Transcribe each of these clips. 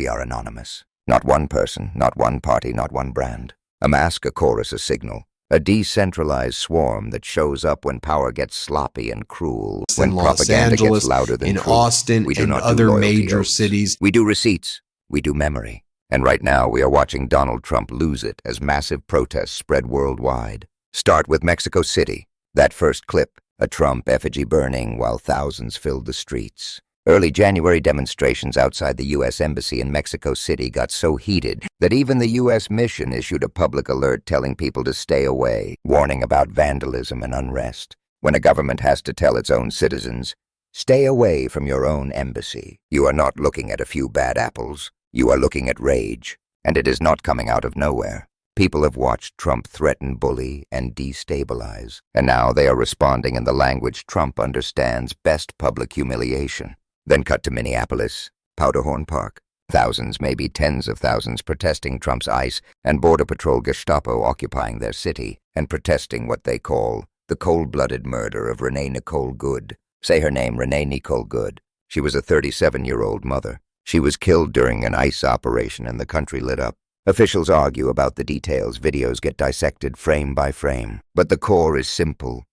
we are anonymous. Not one person, not one party, not one brand. A mask, a chorus, a signal. A decentralized swarm that shows up when power gets sloppy and cruel, when propaganda gets louder than truth. In Austin and other major cities. We do receipts. We do memory. And right now we are watching Donald Trump lose it as massive protests spread worldwide. Start with Mexico City. That first clip, a Trump effigy burning while thousands filled the streets. Early January demonstrations outside the U.S. Embassy in Mexico City got so heated that even the U.S. mission issued a public alert telling people to stay away, warning about vandalism and unrest. When a government has to tell its own citizens, stay away from your own embassy, you are not looking at a few bad apples, you are looking at rage, and it is not coming out of nowhere. People have watched Trump threaten, bully, and destabilize, and now they are responding in the language Trump understands best: public humiliation. Then cut to Minneapolis, Powderhorn Park. Thousands, maybe tens of thousands, protesting Trump's ICE and Border Patrol Gestapo occupying their city and protesting what they call the cold-blooded murder of Renee Nicole Good. Say her name, Renee Nicole Good. She was a 37-year-old mother. She was killed during an ICE operation and the country lit up. Officials argue about the details. Videos get dissected frame by frame. But the core is simple.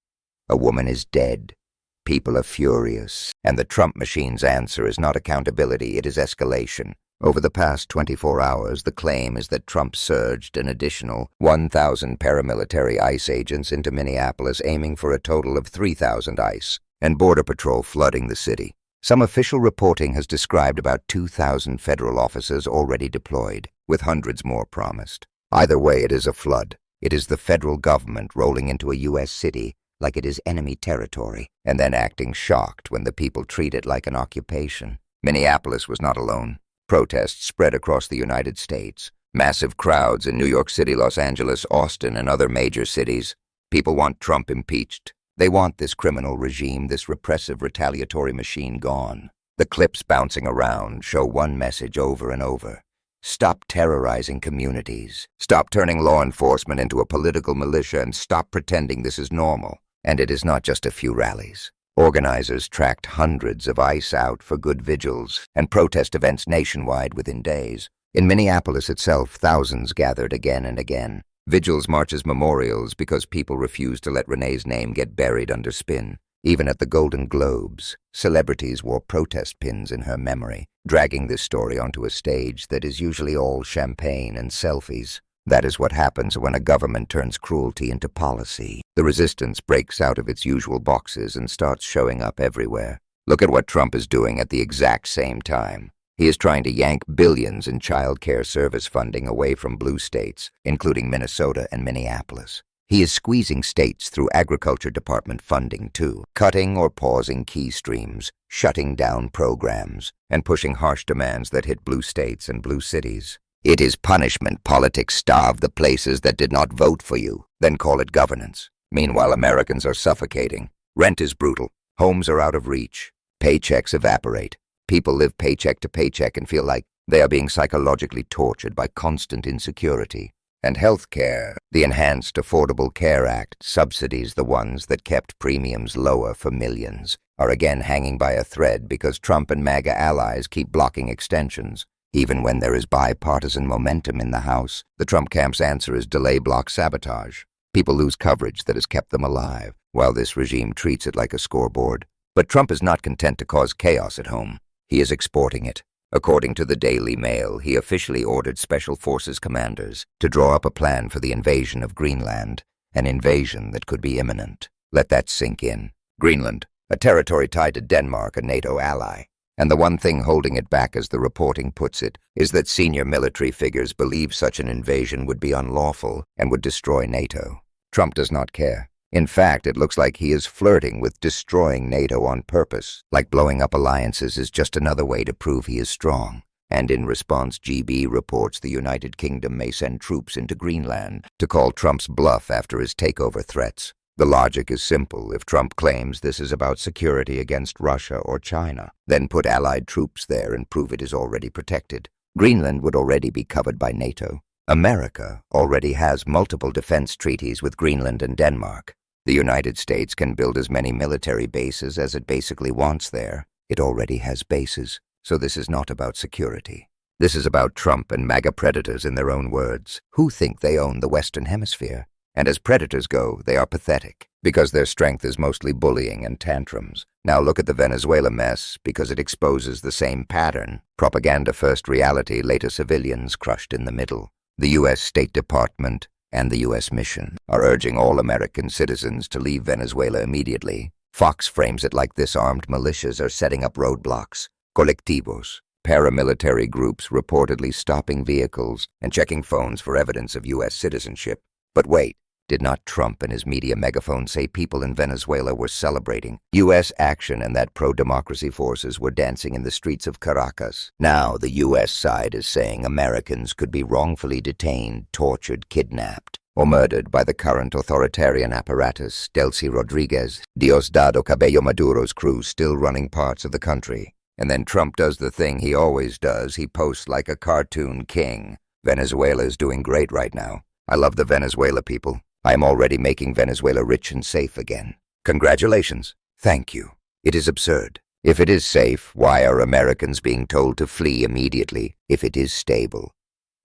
A woman is dead. People are furious, and the Trump machine's answer is not accountability, it is escalation. Over the past 24 hours, the claim is that Trump surged an additional 1,000 paramilitary ICE agents into Minneapolis, aiming for a total of 3,000 ICE, and Border Patrol flooding the city. Some official reporting has described about 2,000 federal officers already deployed, with hundreds more promised. Either way, it is a flood. It is the federal government rolling into a U.S. city like it is enemy territory, and then acting shocked when the people treat it like an occupation. Minneapolis was not alone. Protests spread across the United States. Massive crowds in New York City, Los Angeles, Austin, and other major cities. People want Trump impeached. They want this criminal regime, this repressive, retaliatory machine gone. The clips bouncing around show one message over and over. Stop terrorizing communities. Stop turning law enforcement into a political militia, and stop pretending this is normal. And it is not just a few rallies. Organizers tracked hundreds of ICE out for good vigils and protest events nationwide within days. In Minneapolis itself, thousands gathered again and again. Vigils, marches, memorials, because people refused to let Renee's name get buried under spin. Even at the Golden Globes, celebrities wore protest pins in her memory, dragging this story onto a stage that is usually all champagne and selfies. That is what happens when a government turns cruelty into policy. The resistance breaks out of its usual boxes and starts showing up everywhere. Look at what Trump is doing at the exact same time. He is trying to yank billions in child care service funding away from blue states, including Minnesota and Minneapolis. He is squeezing states through agriculture department funding too, cutting or pausing key streams, shutting down programs, and pushing harsh demands that hit blue states and blue cities. It is punishment politics. Starve the places that did not vote for you, then call it governance. Meanwhile, Americans are suffocating. Rent is brutal. Homes are out of reach. Paychecks evaporate. People live paycheck to paycheck and feel like they are being psychologically tortured by constant insecurity. And health care, the Enhanced Affordable Care Act, subsidies, the ones that kept premiums lower for millions, are again hanging by a thread because Trump and MAGA allies keep blocking extensions. Even when there is bipartisan momentum in the House, the Trump camp's answer is delay, block, sabotage. People lose coverage that has kept them alive, while this regime treats it like a scoreboard. But Trump is not content to cause chaos at home. He is exporting it. According to the Daily Mail, he officially ordered Special Forces commanders to draw up a plan for the invasion of Greenland, an invasion that could be imminent. Let that sink in. Greenland, a territory tied to Denmark, a NATO ally. And the one thing holding it back, as the reporting puts it, is that senior military figures believe such an invasion would be unlawful and would destroy NATO. Trump does not care. In fact, it looks like he is flirting with destroying NATO on purpose, like blowing up alliances is just another way to prove he is strong. And in response, GB reports the United Kingdom may send troops into Greenland to call Trump's bluff after his takeover threats. The logic is simple. If Trump claims this is about security against Russia or China, then put allied troops there and prove it is already protected. Greenland would already be covered by NATO. America already has multiple defense treaties with Greenland and Denmark. The United States can build as many military bases as it basically wants there. It already has bases, so this is not about security. This is about Trump and MAGA predators in their own words, who think they own the Western Hemisphere. And as predators go, they are pathetic, because their strength is mostly bullying and tantrums. Now look at the Venezuela mess, because it exposes the same pattern. Propaganda first, reality later, civilians crushed in the middle. The U.S. State Department and the U.S. mission are urging all American citizens to leave Venezuela immediately. Fox frames it like this: armed militias are setting up roadblocks. Colectivos, paramilitary groups reportedly stopping vehicles and checking phones for evidence of U.S. citizenship. But wait, did not Trump and his media megaphone say people in Venezuela were celebrating U.S. action and that pro-democracy forces were dancing in the streets of Caracas? Now the U.S. side is saying Americans could be wrongfully detained, tortured, kidnapped, or murdered by the current authoritarian apparatus, Delcy Rodriguez, Diosdado Cabello Maduro's crew still running parts of the country. And then Trump does the thing he always does. He posts like a cartoon king. Venezuela is doing great right now. I love the Venezuela people. I am already making Venezuela rich and safe again. Congratulations. Thank you. It is absurd. If it is safe, why are Americans being told to flee immediately if it is stable?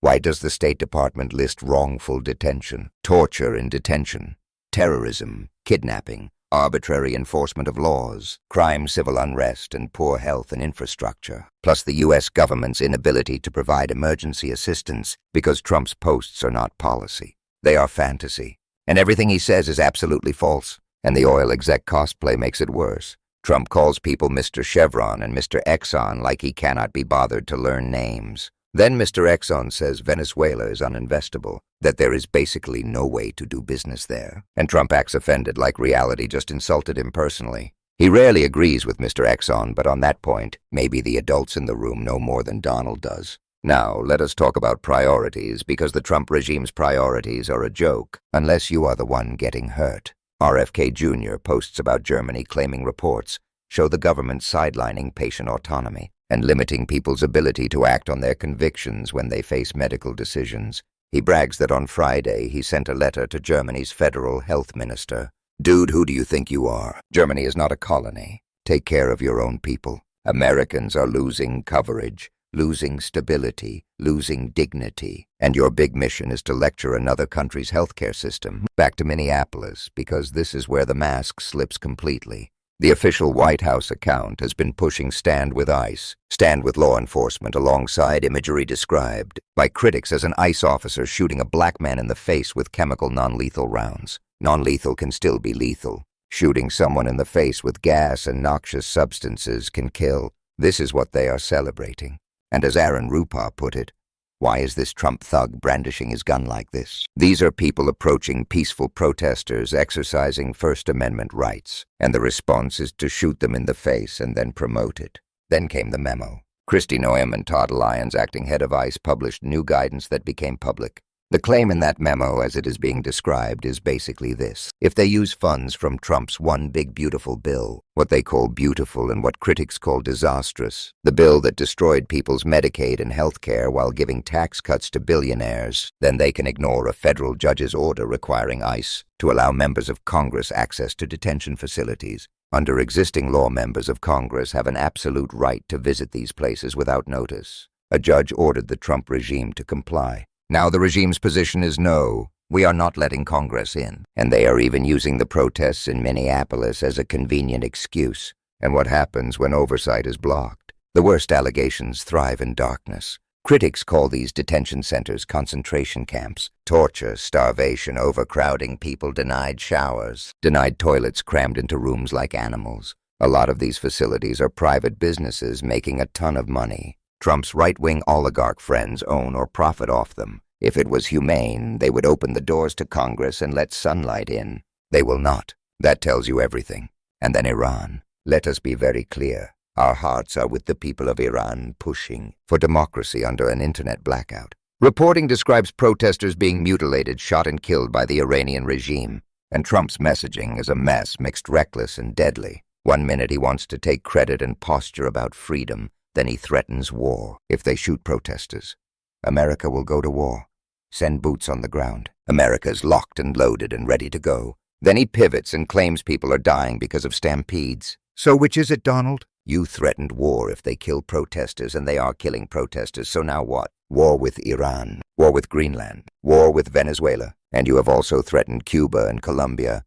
Why does the State Department list wrongful detention, torture in detention, terrorism, kidnapping, arbitrary enforcement of laws, crime, civil unrest, and poor health and infrastructure, plus the U.S. government's inability to provide emergency assistance because Trump's posts are not policy? They are fantasy. And everything he says is absolutely false. And the oil exec cosplay makes it worse. Trump calls people Mr. Chevron and Mr. Exxon like he cannot be bothered to learn names. Then Mr. Exxon says Venezuela is uninvestable, that there is basically no way to do business there. And Trump acts offended like reality just insulted him personally. He rarely agrees with Mr. Exxon, but on that point, maybe the adults in the room know more than Donald does. Now, let us talk about priorities, because the Trump regime's priorities are a joke, unless you are the one getting hurt. RFK Jr. posts about Germany claiming reports show the government sidelining patient autonomy and limiting people's ability to act on their convictions when they face medical decisions. He brags that on Friday he sent a letter to Germany's federal health minister. Dude, who do you think you are? Germany is not a colony. Take care of your own people. Americans are losing coverage, losing stability, losing dignity. And your big mission is to lecture another country's healthcare system. Back to Minneapolis, because this is where the mask slips completely. The official White House account has been pushing stand with ICE, stand with law enforcement, alongside imagery described by critics as an ICE officer shooting a black man in the face with chemical non-lethal rounds. Non-lethal can still be lethal. Shooting someone in the face with gas and noxious substances can kill. This is what they are celebrating. And as Aaron Rupa put it, why is this Trump thug brandishing his gun like this? These are people approaching peaceful protesters exercising First Amendment rights, and the response is to shoot them in the face and then promote it. Then came the memo. Kristi Noem and Todd Lyons, acting head of ICE, published new guidance that became public. The claim in that memo, as it is being described, is basically this. If they use funds from Trump's One Big Beautiful Bill, what they call beautiful and what critics call disastrous, the bill that destroyed people's Medicaid and health care while giving tax cuts to billionaires, then they can ignore a federal judge's order requiring ICE to allow members of Congress access to detention facilities. Under existing law, members of Congress have an absolute right to visit these places without notice. A judge ordered the Trump regime to comply. Now the regime's position is no, we are not letting Congress in. And they are even using the protests in Minneapolis as a convenient excuse. And what happens when oversight is blocked? The worst allegations thrive in darkness. Critics call these detention centers concentration camps. Torture, starvation, overcrowding, people denied showers, denied toilets, crammed into rooms like animals. A lot of these facilities are private businesses making a ton of money. Trump's right-wing oligarch friends own or profit off them. If it was humane, they would open the doors to Congress and let sunlight in. They will not. That tells you everything. And then Iran. Let us be very clear. Our hearts are with the people of Iran pushing for democracy under an internet blackout. Reporting describes protesters being mutilated, shot and killed by the Iranian regime. And Trump's messaging is a mess, mixed reckless and deadly. One minute he wants to take credit and posture about freedom. Then he threatens war if they shoot protesters. America will go to war. Send boots on the ground. America's locked and loaded and ready to go. Then he pivots and claims people are dying because of stampedes. So which is it, Donald? You threatened war if they kill protesters, and they are killing protesters, so now what? War with Iran, war with Greenland, war with Venezuela, and you have also threatened Cuba and Colombia,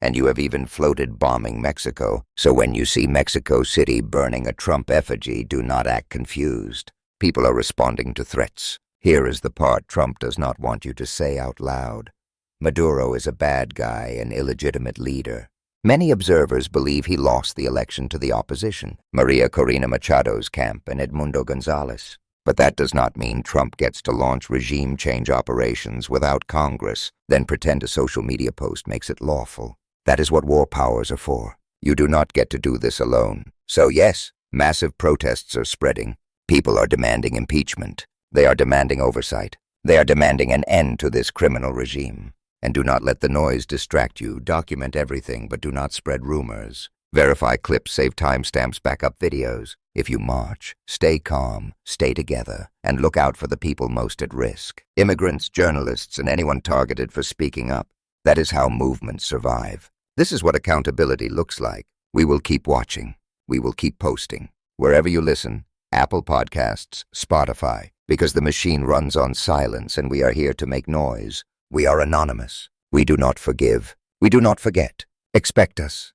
and you have even floated bombing Mexico, so when you see Mexico City burning a Trump effigy, do not act confused. People are responding to threats. Here is the part Trump does not want you to say out loud. Maduro is a bad guy, an illegitimate leader. Many observers believe he lost the election to the opposition, Maria Corina Machado's camp and Edmundo Gonzalez. But that does not mean Trump gets to launch regime change operations without Congress, then pretend a social media post makes it lawful. That is what war powers are for. You do not get to do this alone. So yes, massive protests are spreading. People are demanding impeachment. They are demanding oversight. They are demanding an end to this criminal regime. And do not let the noise distract you. Document everything, but do not spread rumors. Verify clips, save timestamps, back up videos. If you march, stay calm, stay together, and look out for the people most at risk. Immigrants, journalists, and anyone targeted for speaking up. That is how movements survive. This is what accountability looks like. We will keep watching. We will keep posting. Wherever you listen, Apple Podcasts, Spotify, because the machine runs on silence and we are here to make noise. We are anonymous. We do not forgive. We do not forget. Expect us.